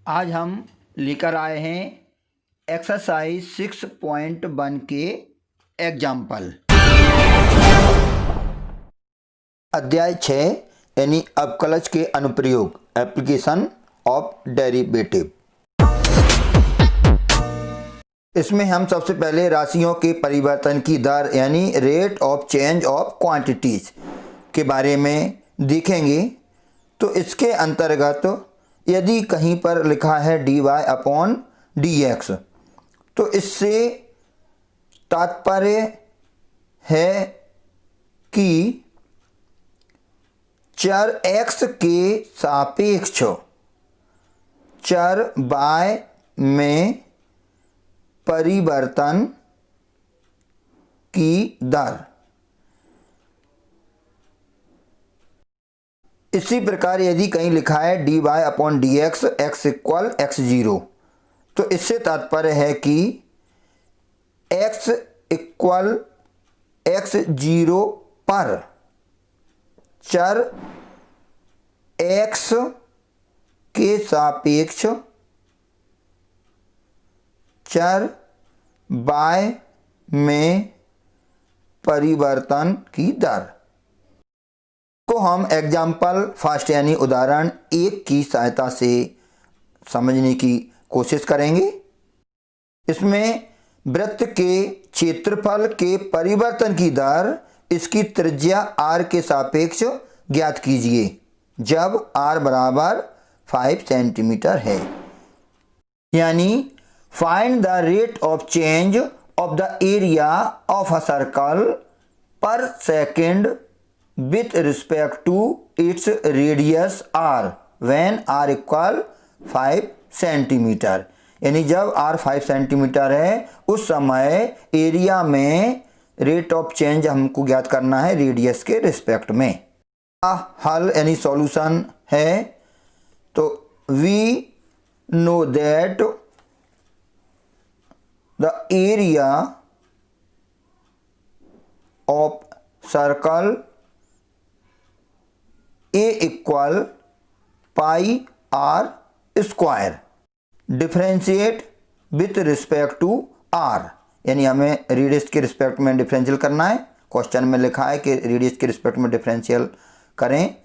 आज हम लेकर आए हैं एक्सरसाइज 6.1 के एग्जाम्पल। अध्याय 6 यानी अवकलज के अनुप्रयोग, एप्लीकेशन ऑफ डेरिवेटिव। इसमें हम सबसे पहले राशियों के परिवर्तन की दर यानी rate of change of quantities के बारे में देखेंगे। तो इसके अंतर्गत यदि कहीं पर लिखा है dy/dx तो इससे तात्पर्य है कि चर x के सापेक्ष चर y में परिवर्तन की दर। इसी प्रकार यदि कहीं लिखा है dy/dx x = x0 तो इससे तात्पर्य है कि x = x0 पर चर x के सापेक्ष चर y में परिवर्तन की दर को हम एग्जाम्पल फर्स्ट यानी उदाहरण 1 की सहायता से समझने की कोशिश करेंगे। इसमें वृत्त के क्षेत्रफल के परिवर्तन की दर इसकी त्रिज्या r के सापेक्ष ज्ञात कीजिए जब r बराबर 5 सेंटीमीटर है। यानी find the rate of change of the area of a circle पर second with respect to its radius r when r = 5 centimetre. यानी जब r 5 सेंटीमीटर है उस समय एरिया में रेट ऑफ चेंज हमको ज्ञात करना है रेडियस के रिस्पेक्ट में। हल यानी सॉल्यूशन है। तो we know that the area of circle A = πr²। Differentiate with respect to r यानी हमें रेडियस के रिस्पेक्ट में डिफरेंशियल करना है। क्वेश्चन में लिखा है कि रेडियस के रिस्पेक्ट में डिफरेंशियल करें,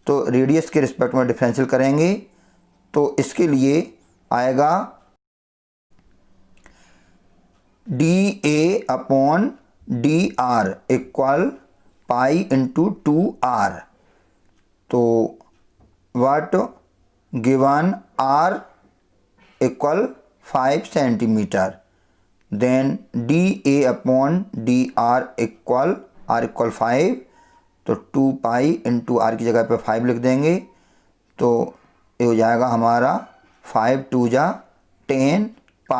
तो रेडियस के रिस्पेक्ट में डिफरेंशियल करेंगे तो इसके लिए आएगा dA/dr = π/2r। तो what given r = 5 centimetre, then dA/dr = r = 5 तो 2π/r की जगह पे 5 लिख देंगे तो ये हो जाएगा हमारा 5 × 2 = 10 π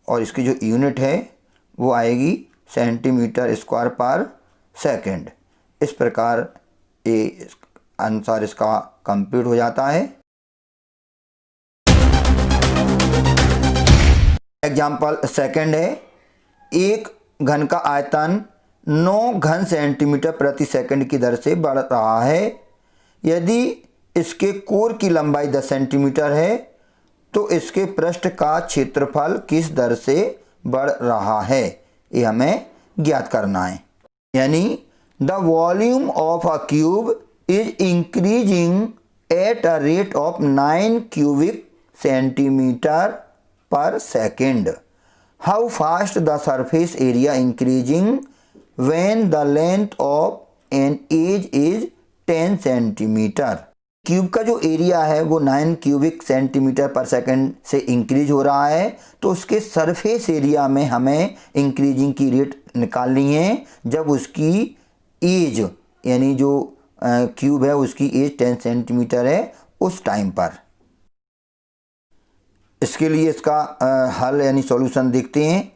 और इसकी जो यूनिट है वो आएगी सेंटीमीटर² इस प्रकार ये आंसर इसका कंप्लीट हो जाता है। एग्जाम्पल सेकंड है, एक घन का आयतन 9 घन सेंटीमीटर प्रति सेकंड की दर से बढ़ रहा है। यदि इसके कोर की लंबाई 10 सेंटीमीटर है तो इसके पृष्ठ का क्षेत्रफल किस दर से बढ़ रहा है, ये हमें ज्ञात करना है। यानी the volume of a cube is increasing at a rate of 9 cubic centimeter per second. How fast the surface area increasing when the length of an edge is 10 centimeter. Cube का जो एरिया है वो 9 cubic centimetre पर second से increase हो रहा है तो उसके सरफेस एरिया में हमें इंक्रीजिंग की रेट निकालनी है जब उसकी एज यानी जो क्यूब है उसकी एज 10 सेंटीमीटर है उस टाइम पर। इसके लिए इसका हल यानी सॉल्यूशन देखते हैं।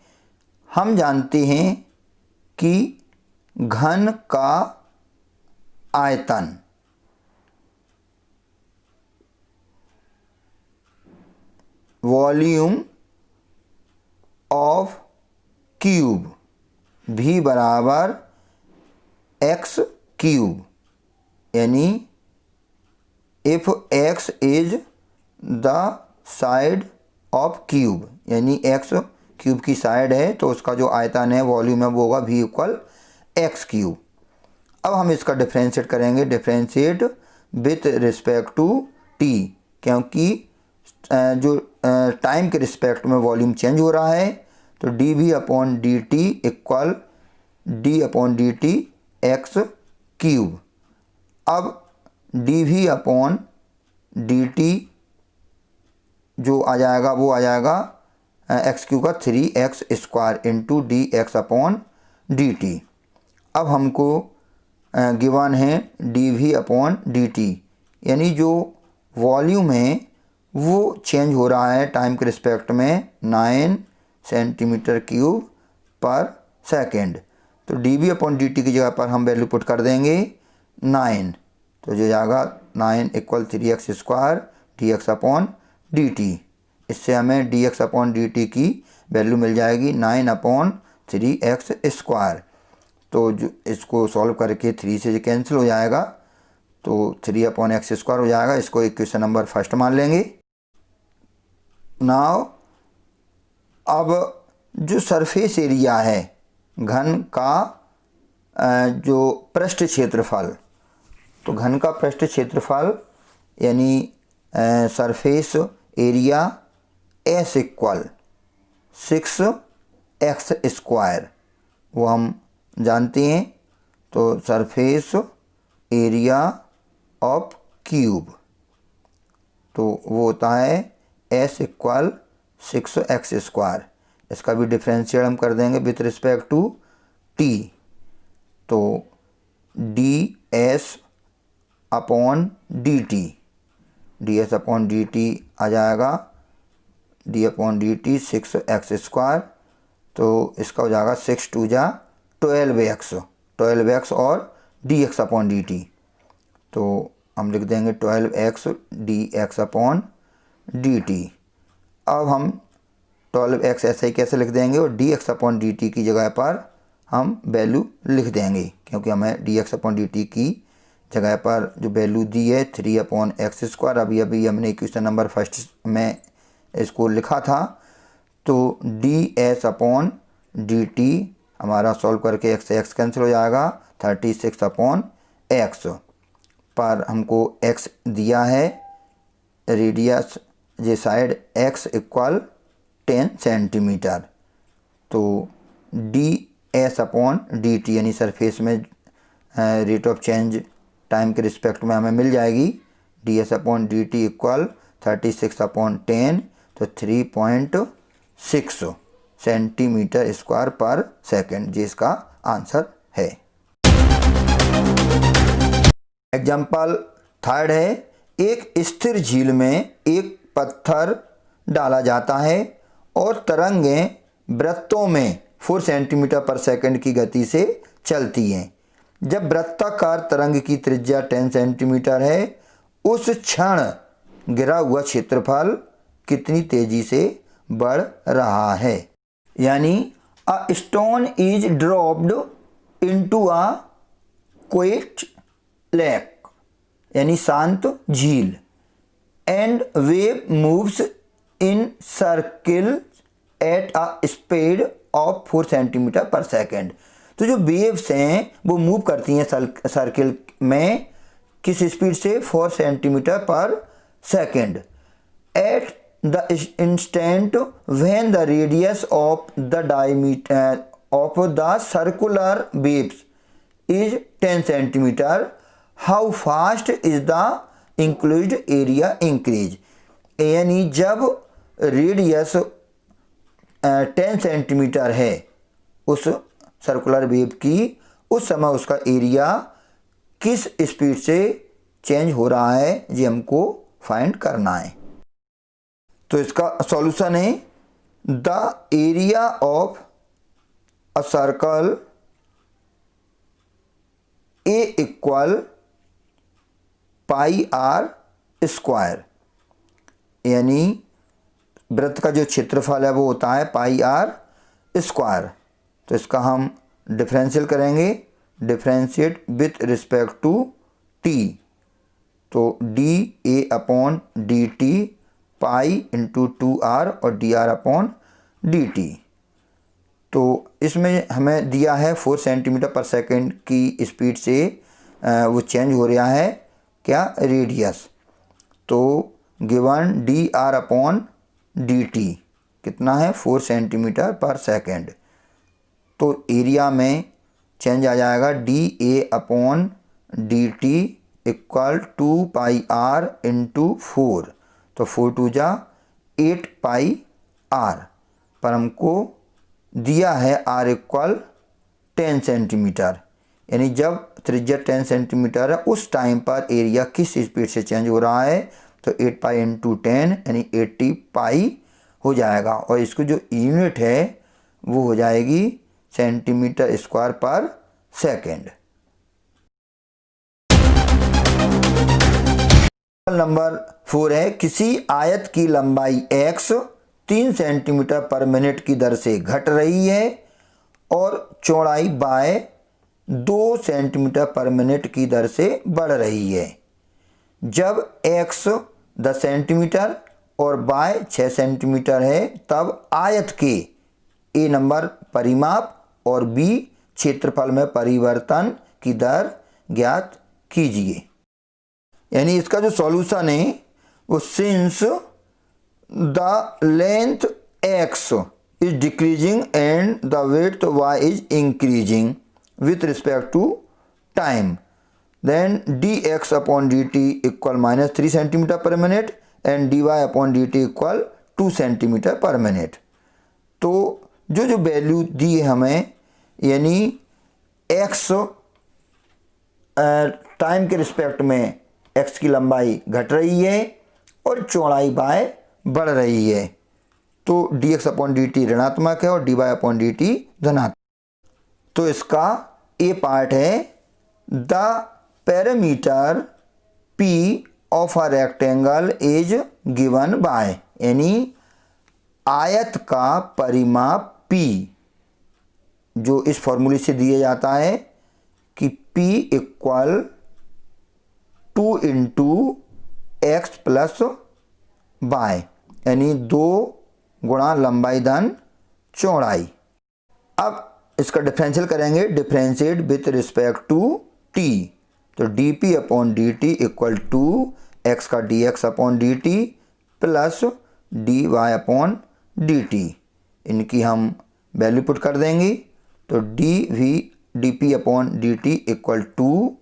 हम जानते हैं कि घन का आयतन वॉल्यूम ऑफ क्यूब v बराबर x³ यानी if x is the side of cube, यानी एक्स क्यूब की साइड है तो उसका जो आयतन है वॉल्यूम है वो होगा v इक्वल एक्स क्यूब। अब हम इसका डिफ्रेंशिएट करेंगे, differentiate with respect to t, क्योंकि जो टाइम के रिस्पेक्ट में वॉल्यूम चेंज हो रहा है तो dv upon dt equal d upon dt x cube. अब dv अपॉन dt जो आ जाएगा वो आ जाएगा एक्स क्यूब का 3x square into D x upon D T. अब हमको गिवन है dv अपॉन dt, यानी जो वॉल्यूम है वो चेंज हो रहा है टाइम के रिस्पेक्ट में 9 सेंटीमीटर क्यूब पर सेकेंड। तो dv अपॉन dt की जगह पर हम वैल्यू पुट कर देंगे 9, तो जो जाएगा 9 equal 3x square D x upon D T. इससे हमें dx अपॉन dt की वैल्यू मिल जाएगी 9 अपॉन 3x स्क्वायर। तो जो इसको सॉल्व करके 3 से कैंसिल हो जाएगा तो 3 अपॉन एक्स स्क्वायर हो जाएगा। इसको इक्वेशन नंबर फर्स्ट मान लेंगे। नाउ अब जो सरफेस एरिया है घन का जो पृष्ठ क्षेत्रफल, तो घन का पृष्ठ क्षेत्रफल यानी surface area S equal 6x square वो हम जानते हैं। तो सरफेस एरिया ऑफ क्यूब तो वो होता है S इक्वल 6x स्क्वायर। इसका भी डिफरेंशिएट हम कर देंगे विथ रिस्पेक्ट टू t, तो ds upon dt, ds upon dt आ जाएगा d upon dt 6x square. तो इसका हो जाएगा 6 2 जा 12x और dx अपॉन dt। तो हम लिख देंगे 12x dx अपॉन dt। अब हम 12x ऐसे ही कैसे लिख देंगे और dx अपॉन dt की जगह पर हम वैल्यू लिख देंगे, क्योंकि हमें dx अपॉन dt की जगह पर जो वैल्यू दी है 3 अपॉन एक्स स्क्वायर, अभी हमने इक्वेशन नंबर फर्स्ट में इसको लिखा था। तो ds अपॉन dt हमारा सॉल्व करके x से x कैंसिल हो जाएगा 36 अपॉन x पर हमको x दिया है, रेडियस जे साइड x इक्वल 10 सेंटीमीटर। तो ds अपॉन dt यानी सरफेस में रेट ऑफ चेंज टाइम के रिस्पेक्ट में हमें मिल जाएगी ds upon dt equal 36 upon 10, तो 3.6 सेंटीमीटर स्क्वायर पर सेकेंड, जिसका आंसर है। एग्जाम्पल थर्ड है, एक स्थिर झील में एक पत्थर डाला जाता है और तरंगें वृत्तों में 4 सेंटीमीटर पर सेकेंड की गति से चलती हैं। जब वृत्ताकार तरंग की त्रिज्या 10 सेंटीमीटर है, उस क्षण गिरा हुआ क्षेत्रफल कितनी तेजी से बढ़ रहा है। यानी a stone is dropped into a quite lake यानी शांत झील and wave moves in circle at a speed of 4 centimetre पर सेकेंड। तो जो वेव्स हैं वो मूव करती हैं सर्किल में किस स्पीड से 4 सेंटीमीटर पर second. At the instant when the radius of the diameter of the circular waves is 10 centimetre, how fast is the enclosed area increase. यानी जब रेडियस 10 सेंटीमीटर है उस सर्कुलर वेव की, उस समय उसका एरिया किस स्पीड से चेंज हो रहा है ये हमको फाइंड करना है। तो इसका सॉल्यूशन है the area of a circle A equal pi r square, यानी वृत्त का जो क्षेत्रफल है वो होता है पाई आर स्क्वायर। तो इसका हम डिफरेंशियल करेंगे, differentiate with respect to t, तो D A upon D T pi into 2r और dr/dt। तो इसमें हमें दिया है 4 सेंटीमीटर पर सेकंड की स्पीड से वो चेंज हो रहा है क्या, रेडियस। तो गिवन dr/dt कितना है, 4 सेंटीमीटर पर सेकंड। तो एरिया में चेंज आ जाएगा dA/dt इक्वल 2πr इंटू 4। तो 4 2 जा 8πr, पर हमको दिया है r इक्वल 10 सेंटीमीटर, यानी जब त्रिज्या 10 सेंटीमीटर है उस टाइम पर एरिया किस स्पीड से चेंज हो रहा है। तो 8π इंटू 10 यानी 80π हो जाएगा, और इसको जो यूनिट है वो हो जाएगी सेंटीमीटर स्क्वायर पर सेकेंड। नंबर 4 है, किसी आयत की लंबाई x 3 सेंटीमीटर पर मिनट की दर से घट रही है और चौड़ाई y 2 सेंटीमीटर पर मिनट की दर से बढ़ रही है। जब x 10 सेंटीमीटर और y 6 सेंटीमीटर है तब आयत के a नंबर परिमाप और b क्षेत्रफल में परिवर्तन की दर ज्ञात कीजिए। यानी इसका जो सॉल्यूशन है वो since the length x is decreasing and the width y is increasing with respect to time, then dx/dt equal -3 centimeter per minute and dy/dt equal 2 centimeter per minute। तो जो वैल्यू दी है हमें, यानी x टाइम के respect में x की लंबाई घट रही है और चौड़ाई y बढ़ रही है, तो dx/dt ऋणात्मक है और dy/dt धनात्मक। तो इसका ए पार्ट है the parameter p of a rectangle is given bye, यानी आयत का परिमाप p जो इस फॉर्मूले से दिया जाता है कि p equal 2 into x plus y, यानी 2 गुणा लंबाई धन चौड़ाई। अब इसका डिफरेंशियल करेंगे, differentiate with respect to t। तो dp/dt इक्वल टू x का dx/dt प्लस dy/dt, इनकी हम वैल्यू पुट कर देंगे। तो dp/dt इक्वल टू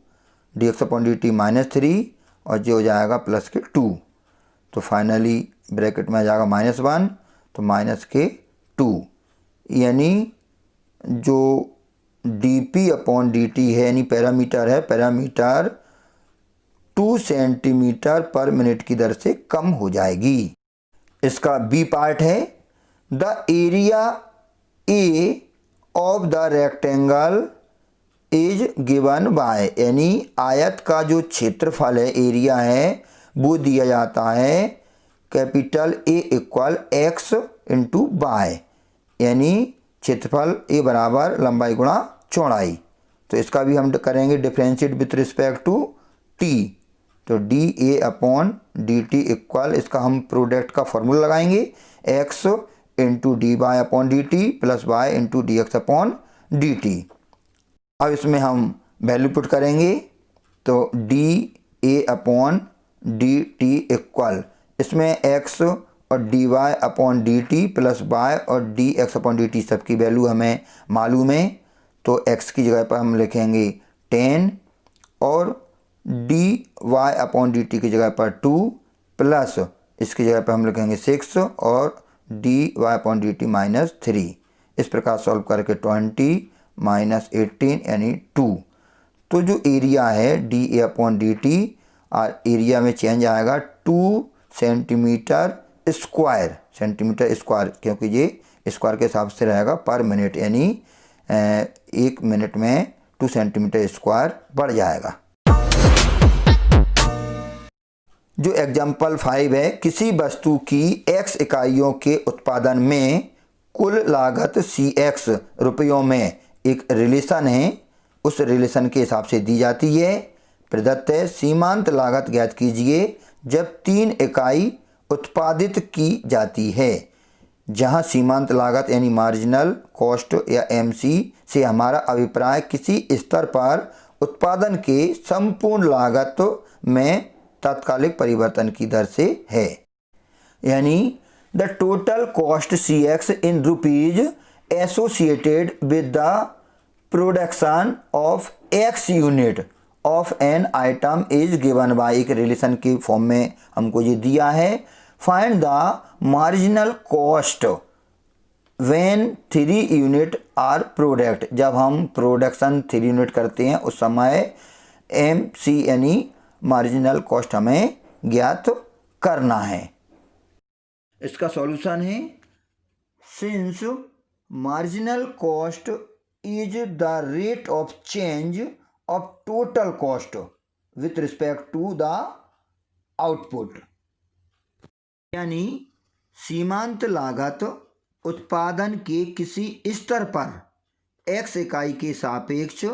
dx/dt -3 और जो हो जाएगा प्लस के 2। तो फाइनली ब्रैकेट में आ जाएगा -1 तो माइनस के 2, यानी जो dp/dt है यानी पैरामीटर है, पैरामीटर 2 सेंटीमीटर पर मिनट की दर से कम हो जाएगी। इसका बी पार्ट है the area A of the rectangle is given bye, यानी आयत का जो क्षेत्रफल है, एरिया है, वो दिया जाता है capital A equal X into Y, यानी क्षेत्रफल ए बराबर लंबाई गुणा चौड़ाई। तो इसका भी हम करेंगे differentiate with respect to T. तो dA/dt इक्वल, इसका हम प्रोडक्ट का फॉर्मूला लगाएंगे, x into dy/dt plus y into dx/dt। अब इसमें हम वैल्यू पुट करेंगे, तो dA/dt इक्वल, इसमें x और dy/dt प्लस y और dx/dt सबकी वैल्यू हमें मालूम है। तो x की जगह पर हम लिखेंगे 10 और dy/dt की जगह पर 2 प्लस इसकी जगह पर हम लिखेंगे 6 और dy/dt -3। इस प्रकार सॉल्व करके 20 -18 यानी 2। तो जो एरिया है dA/dt और एरिया में चेंज आएगा 2 सेंटीमीटर स्क्वायर, क्योंकि ये स्क्वायर के हिसाब से रहेगा पर मिनट, यानी 1 मिनट में 2 सेंटीमीटर स्क्वायर बढ़ जाएगा। जो एग्जाम्पल 5 है, किसी वस्तु की x इकाइयों के उत्पादन में कुल लागत cx रुपयों में एक रिलेशन है, उस रिलेशन के हिसाब से दी जाती है। प्रदत्त है सीमांत लागत ज्ञात कीजिए जब 3 इकाई उत्पादित की जाती है। जहां सीमांत लागत यानी मार्जिनल कॉस्ट या एमसी से हमारा अभिप्राय किसी स्तर पर उत्पादन के संपूर्ण लागत में तात्कालिक परिवर्तन की दर से है। यानी the total cost C X in rupees associated with the production of X unit of an item is given by, एक रिलेशन के फॉर्म में हमको ये दिया है। Find the marginal cost when 3 unit are product, जब हम प्रोडक्शन 3 यूनिट करते हैं उस समय एम सी यानी मार्जिनल कॉस्ट हमें ज्ञात करना है। इसका सॉल्यूशन है since marginal cost is the rate of change of total cost with respect to the output, यानी सीमांत लागत उत्पादन के किसी स्तर पर x इकाई के सापेक्ष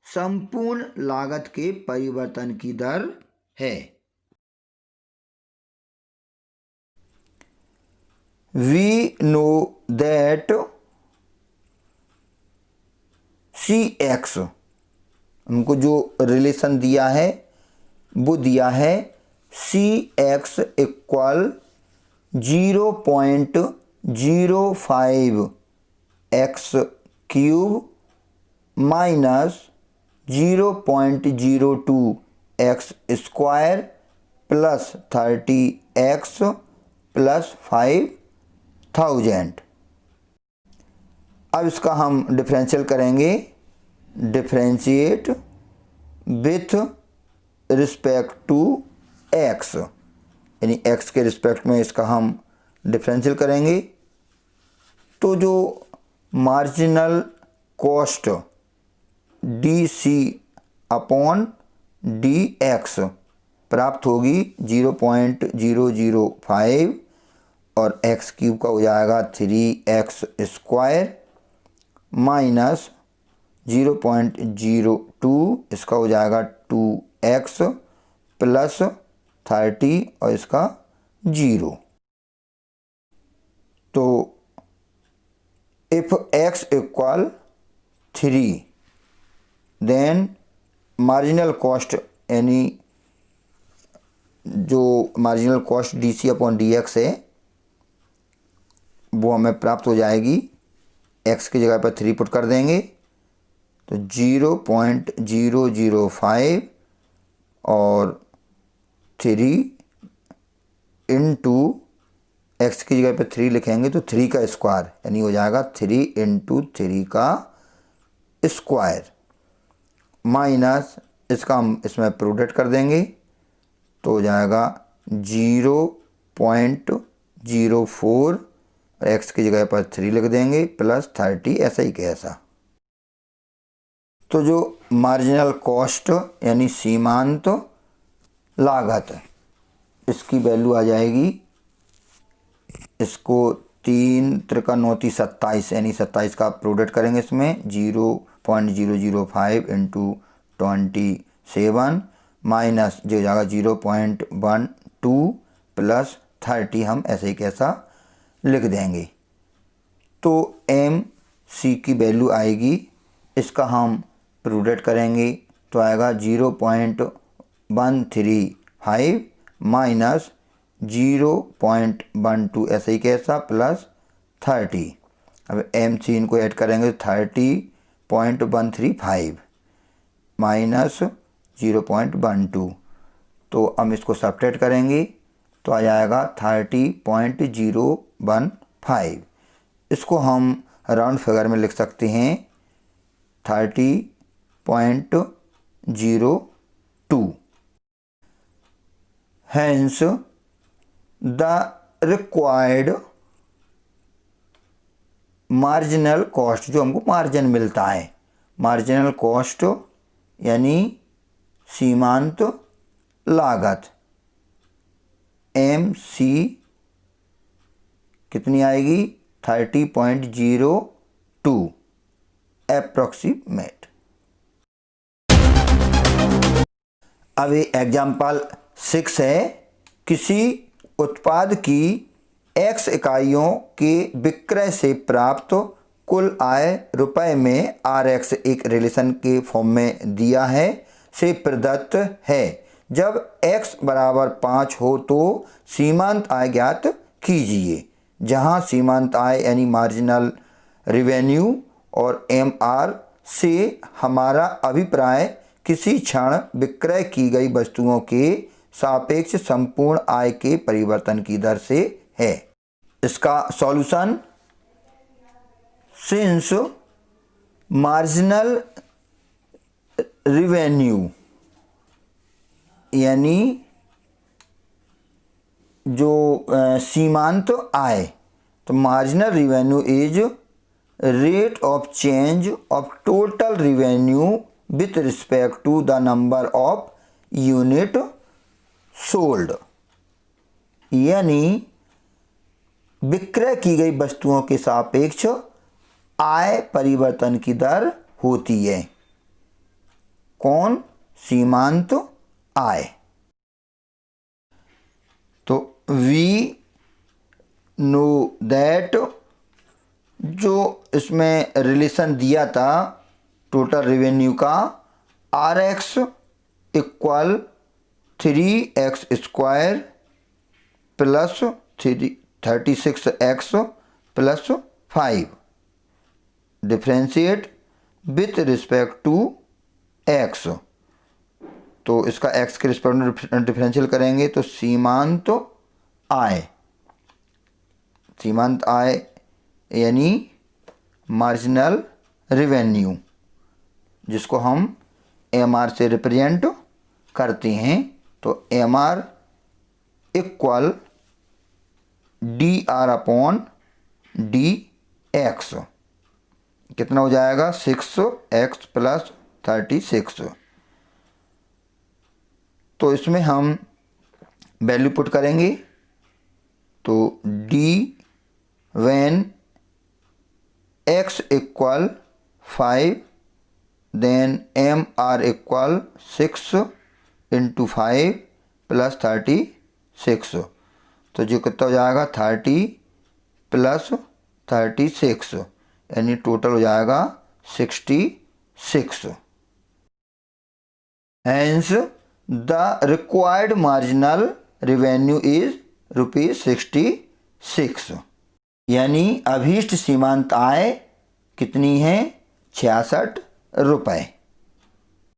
संपूर्ण लागत के परिवर्तन की दर है। We know that CX, हमको जो रिलेशन दिया है वो दिया है CX equal 0.05 x cube minus 0.02 x square plus 30x plus 5000। अब इसका हम डिफरेंशियल करेंगे, differentiate with respect to x, यानी x के रिस्पेक्ट में इसका हम डिफरेंशियल करेंगे। तो जो marginal cost DC upon dx प्राप्त होगी 0.005 और x क्यूब का हो जाएगा 3x स्क्वायर माइनस 0.02, इसका हो जाएगा 2x प्लस 30 और इसका 0। तो if x equal 3 then marginal cost यानी जो marginal cost DC upon dx है वो हमें प्राप्त हो जाएगी। x की जगह पर 3 पुट कर देंगे तो 0.005 और 3 इंटू x की जगह पर 3 लिखेंगे तो 3 का स्क्वायर यानी हो जाएगा 3 इंटू 3 का स्क्वायर माइनस इसका हम इसमें प्रोडक्ट कर देंगे तो हो जाएगा 0.04 और x की जगह पर 3 लिख देंगे प्लस 30, ऐसा ही कैसा। तो जो मार्जिनल कॉस्ट यानी सीमांत लागत इसकी वैल्यू आ जाएगी, इसको 3 त्रिका 9 27 यानी 27 का प्रोडक्ट करेंगे इसमें 0.005 इंटू 27 माइनस जो जाएगा 0.12 प्लस 30, हम ऐसे ही कैसा लिख देंगे। तो एम सी की वैल्यू आएगी, इसका हम प्रोडक्ट करेंगे तो आएगा 0.135 माइनस 0.12 ऐसे ही कैसा प्लस 30। अब एम सी इनको ऐड करेंगे 30.135 माइनस 0.12, तो हम इसको सब्ट्रैक्ट करेंगे तो आ जाएगा 30.015। इसको हम राउंड फिगर में लिख सकते हैं 30.02। Hence the required marginal cost, जो हमको मार्जिन मिलता है, मार्जिनल कॉस्ट यानी सीमांत लागत एम सी कितनी आएगी 30.02 अप्रॉक्सीमेट। अब एग्जाम्पल 6 है, किसी उत्पाद की x इकाइयों के विक्रय से प्राप्त कुल आय रुपए में RX एक रिलेशन के फॉर्म में दिया है से प्रदत्त है। जब x बराबर 5 हो तो सीमांत आय ज्ञात कीजिए। जहां सीमांत आय यानी मार्जिनल रेवेन्यू और MR से हमारा अभिप्राय किसी क्षण विक्रय की गई वस्तुओं के सापेक्ष संपूर्ण आय के परिवर्तन की दर से है। इसका सॉल्यूशन, सिंस मार्जिनल रेवेन्यू यानी जो सीमांत आय, तो marginal revenue is rate of change of total revenue with respect to the number of unit sold, यानी विक्रय की गई वस्तुओं के सापेक्ष आय परिवर्तन की दर होती है। कौन? सीमांत आय। तो वी नो दैट जो इसमें रिलेशन दिया था टोटल रेवेन्यू का, RX equal 3x square plus 36x plus 5 differentiate with respect to x। तो इसका x के रिस्पेक्ट में डिफरेंशियल करेंगे तो सीमांत आय यानी मार्जिनल रेवेन्यू, जिसको हम MR से रिप्रेजेंट करते हैं। तो MR equal DR upon DX कितना हो जाएगा? 6x plus 36। तो इसमें हम वैल्यू पुट करेंगे तो D when x equal 5 then MR equal 6 into 5 plus 36। तो जो कितना हो जाएगा? 30 प्लस 36 यानी टोटल हो जाएगा 66। Hence the required marginal revenue is ₹66, यानी अभीष्ट सीमांत आय कितनी है? 66 रुपए।